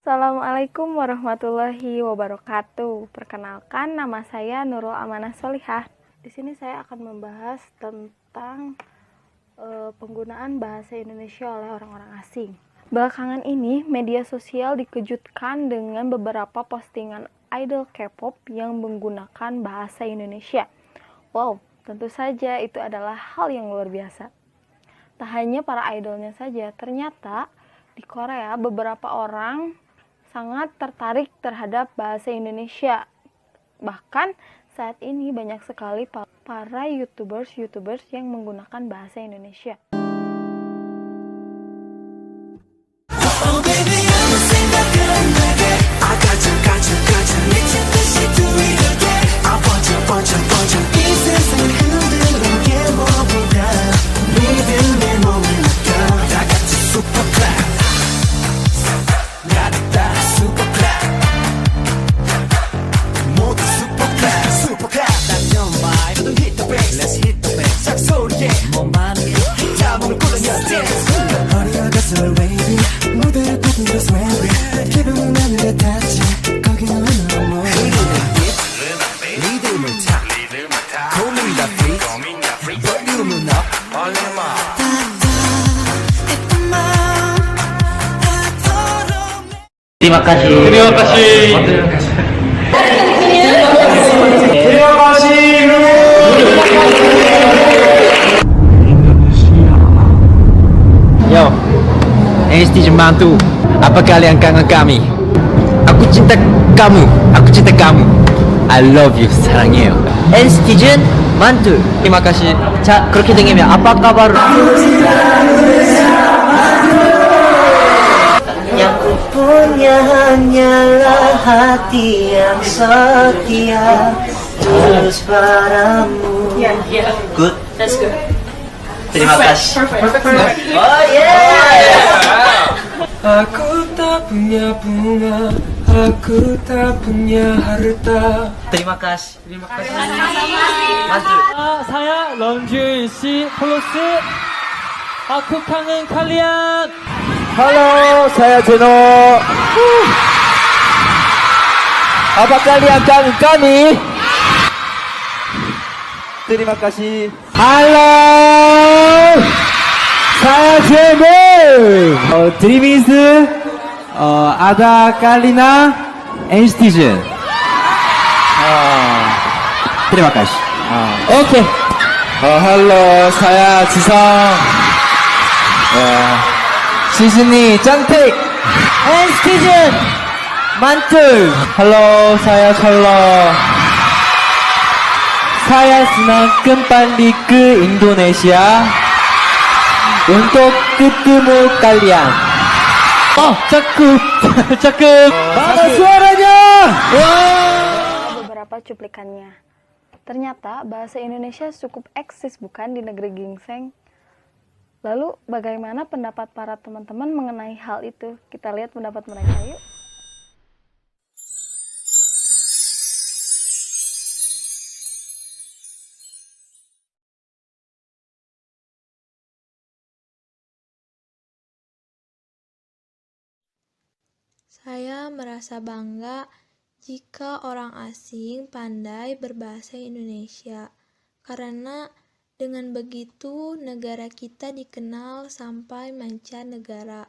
Assalamualaikum warahmatullahi wabarakatuh. Perkenalkan, nama saya Nurul Amanah Solihah. Di sini saya akan membahas tentang penggunaan bahasa Indonesia oleh orang-orang asing. Belakangan ini, media sosial dikejutkan dengan beberapa postingan idol K-pop yang menggunakan bahasa Indonesia. Wow, tentu saja itu adalah hal yang luar biasa. Tak hanya para idolnya saja, ternyata di Korea beberapa orang sangat tertarik terhadap bahasa Indonesia. Bahkan saat ini banyak sekali para YouTubers yang menggunakan bahasa Indonesia. Terima kasih. Terima kasih. Terima kasih. Yo, NCT Mantu, apa kalian kangen kami? Aku cinta kamu, aku cinta kamu. I love you, 사랑해요. NCT Mantu, terima kasih. 자, 그렇게 되면 apa kabar? Yang ku punya hanyalah hati yang setia terus padamu. Good. That's good. Terima kasih. Perfect. Oh yeah. Aku tak punya bunga, aku tak punya harta. Terima kasih. Terima kasih. Mantu. saya 런쥔 씨 플러스 aku kangen kalian. Halo, saya Jeno. Apa kalian kangen kami? Terima kasih. Halo, saya Jeno. 드림이즈 아다 깔리나 NCTzen. Terima kasih. Oke. Halo, saya 지성. 시즈니 짱택 NCTzen Mantu. Halo, saya Solo. Saya senang kembali ke Indonesia untuk ketemu kalian. Oh, cakep, cakep. Mana suaranya? Beberapa cuplikannya. Ternyata bahasa Indonesia cukup eksis bukan di negeri gingseng. Lalu bagaimana pendapat para teman-teman mengenai hal itu? Kita lihat pendapat mereka yuk. Saya merasa bangga jika orang asing pandai berbahasa Indonesia, karena dengan begitu negara kita dikenal sampai mancanegara.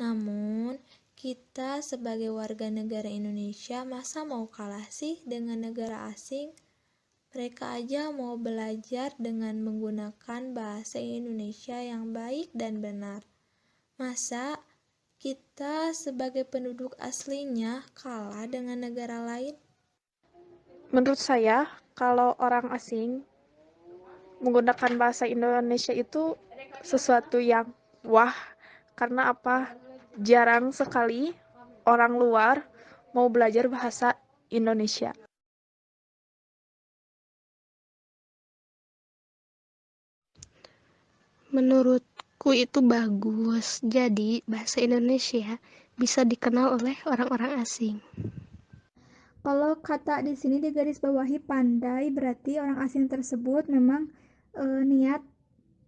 Namun, kita sebagai warga negara Indonesia masa mau kalah sih dengan negara asing? Mereka aja mau belajar dengan menggunakan bahasa Indonesia yang baik dan benar. Masa kita sebagai penduduk aslinya kalah dengan negara lain? Menurut saya, kalau orang asing menggunakan bahasa Indonesia itu sesuatu yang wah, karena apa? Jarang sekali orang luar mau belajar bahasa Indonesia. Menurutku itu bagus. Jadi, bahasa Indonesia bisa dikenal oleh orang-orang asing. Kalau kata di sini digarisbawahi pandai, berarti orang asing tersebut memang niat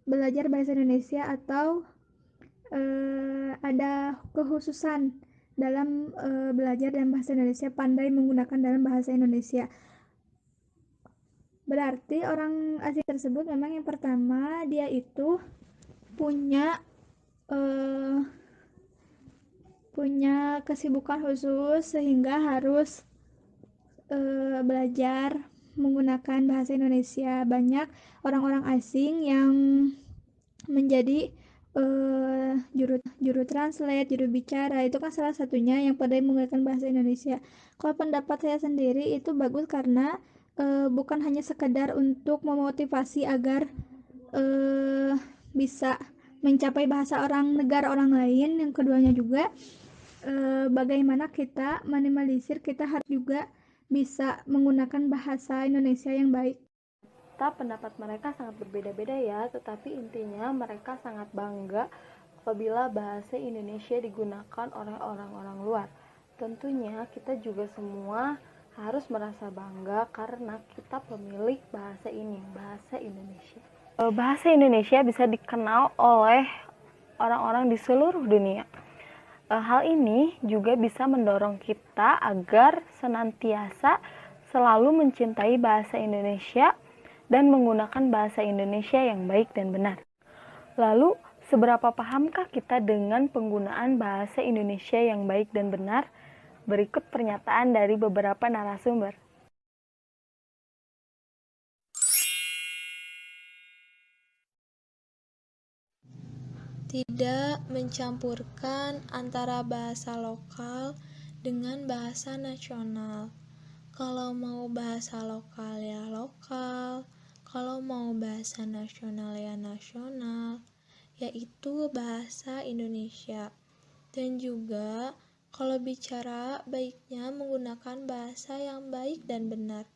belajar bahasa Indonesia atau ada kekhususan dalam belajar dalam bahasa Indonesia, pandai menggunakan dalam bahasa Indonesia. Berarti orang asing tersebut memang yang pertama dia itu punya punya kesibukan khusus sehingga harus belajar menggunakan bahasa Indonesia. Banyak orang-orang asing yang menjadi juru translate, juru bicara, itu kan salah satunya yang pandai menggunakan bahasa Indonesia. Kalau pendapat saya sendiri itu bagus karena bukan hanya sekedar untuk memotivasi agar bisa mencapai bahasa orang negara orang lain, yang keduanya juga bagaimana kita minimalisir, kita harus juga bisa menggunakan bahasa Indonesia yang baik. Pendapat mereka sangat berbeda-beda ya, tetapi intinya mereka sangat bangga apabila bahasa Indonesia digunakan oleh orang-orang luar. Tentunya kita juga semua harus merasa bangga karena kita pemilik bahasa ini, bahasa Indonesia. Bahasa Indonesia bisa dikenal oleh orang-orang di seluruh dunia. Hal ini juga bisa mendorong kita agar senantiasa selalu mencintai bahasa Indonesia dan menggunakan bahasa Indonesia yang baik dan benar. Lalu, seberapa pahamkah kita dengan penggunaan bahasa Indonesia yang baik dan benar? Berikut pernyataan dari beberapa narasumber. Tidak mencampurkan antara bahasa lokal dengan bahasa nasional. Kalau mau bahasa lokal ya lokal, kalau mau bahasa nasional ya nasional, yaitu bahasa Indonesia. Dan juga kalau bicara baiknya menggunakan bahasa yang baik dan benar.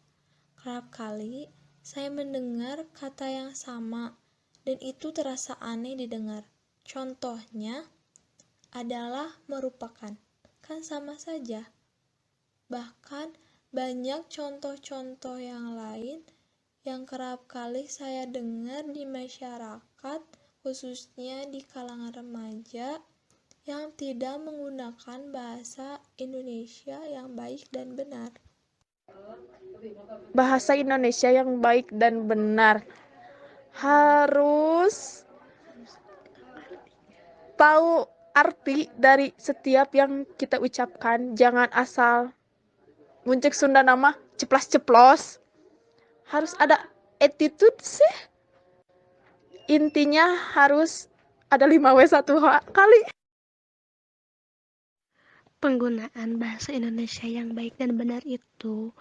Kerap kali saya mendengar kata yang sama dan itu terasa aneh didengar. Contohnya adalah merupakan, kan sama saja. Bahkan banyak contoh-contoh yang lain yang kerap kali saya dengar di masyarakat, khususnya di kalangan remaja, yang tidak menggunakan bahasa Indonesia yang baik dan benar. Bahasa Indonesia yang baik dan benar harus tahu arti dari setiap yang kita ucapkan. Jangan asal muncul Sunda nama ceplas-ceplos. Harus ada attitude sih. Intinya harus ada 5W1H kali. Penggunaan bahasa Indonesia yang baik dan benar itu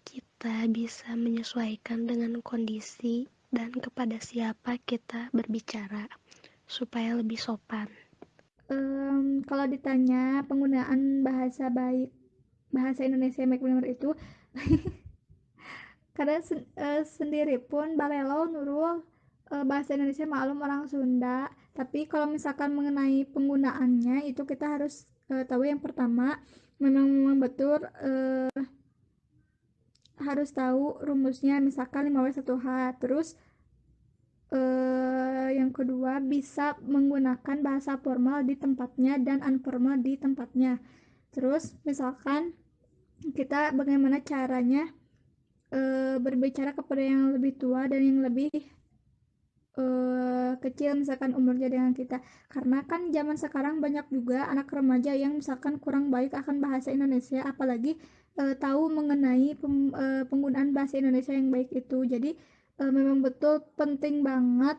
kita bisa menyesuaikan dengan kondisi dan kepada siapa kita berbicara supaya lebih sopan. Kalau ditanya penggunaan bahasa Indonesia yang baik benar itu karena sendiri pun balelo nurul bahasa Indonesia maklum orang Sunda, tapi kalau misalkan mengenai penggunaannya itu kita harus tahu yang pertama memang betul harus tahu rumusnya, misalkan 5W1H. Terus yang kedua bisa menggunakan bahasa formal di tempatnya dan informal di tempatnya. Terus misalkan kita bagaimana caranya berbicara kepada yang lebih tua dan yang lebih kecil misalkan umurnya dengan kita, karena kan zaman sekarang banyak juga anak remaja yang misalkan kurang baik akan bahasa Indonesia, apalagi tahu mengenai penggunaan bahasa Indonesia yang baik itu. Jadi memang betul penting banget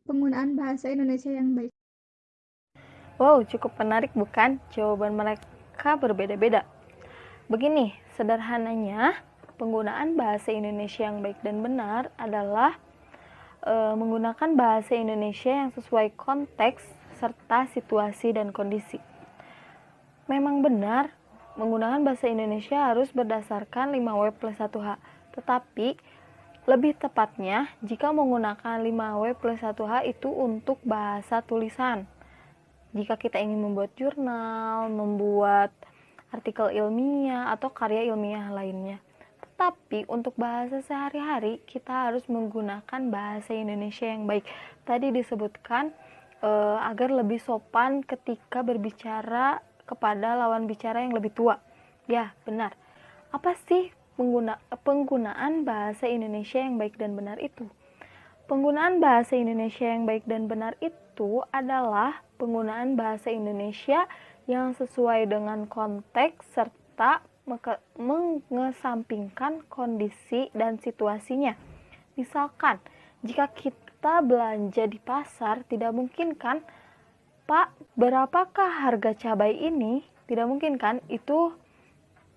penggunaan bahasa Indonesia yang baik. Wow, cukup menarik bukan? Jawaban mereka berbeda-beda. Begini, sederhananya, penggunaan bahasa Indonesia yang baik dan benar adalah menggunakan bahasa Indonesia yang sesuai konteks serta situasi dan kondisi. Memang benar, menggunakan bahasa Indonesia harus berdasarkan 5W+1H. Tetapi, lebih tepatnya, jika menggunakan 5W+1H itu untuk bahasa tulisan. Jika kita ingin membuat jurnal, membuat artikel ilmiah, atau karya ilmiah lainnya. Tetapi untuk bahasa sehari-hari, kita harus menggunakan bahasa Indonesia yang baik. Tadi disebutkan agar lebih sopan ketika berbicara kepada lawan bicara yang lebih tua. Ya, benar. Apa sih penggunaan bahasa Indonesia yang baik dan benar itu? Penggunaan bahasa Indonesia yang baik dan benar itu adalah penggunaan bahasa Indonesia yang sesuai dengan konteks serta mengesampingkan kondisi dan situasinya. Misalkan, jika kita belanja di pasar, tidak mungkin kan, Pak, berapakah harga cabai ini? Tidak mungkin kan, itu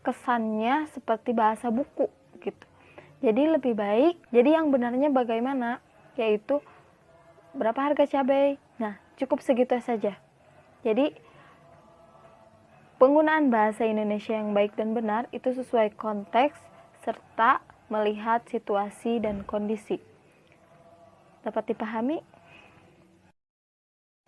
kesannya seperti bahasa buku gitu. Jadi lebih baik, jadi yang benarnya bagaimana? Yaitu berapa harga cabai. Nah, cukup segitu saja. Jadi penggunaan bahasa Indonesia yang baik dan benar itu sesuai konteks serta melihat situasi dan kondisi. Dapat dipahami?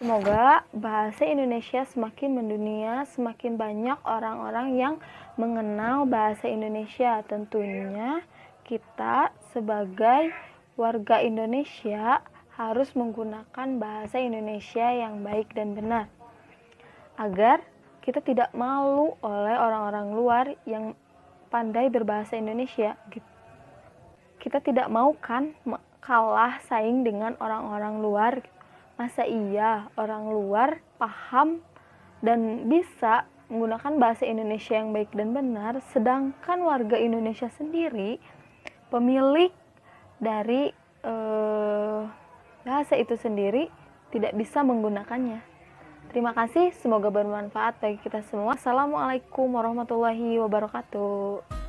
Semoga bahasa Indonesia semakin mendunia, semakin banyak orang-orang yang mengenal bahasa Indonesia. Tentunya kita sebagai warga Indonesia harus menggunakan bahasa Indonesia yang baik dan benar, agar kita tidak malu oleh orang-orang luar yang pandai berbahasa Indonesia. Kita tidak mau kan kalah saing dengan orang-orang luar. Masa iya orang luar paham dan bisa menggunakan bahasa Indonesia yang baik dan benar, sedangkan warga Indonesia sendiri, pemilik dari bahasa itu sendiri, tidak bisa menggunakannya. Terima kasih, semoga bermanfaat bagi kita semua. Assalamualaikum warahmatullahi wabarakatuh.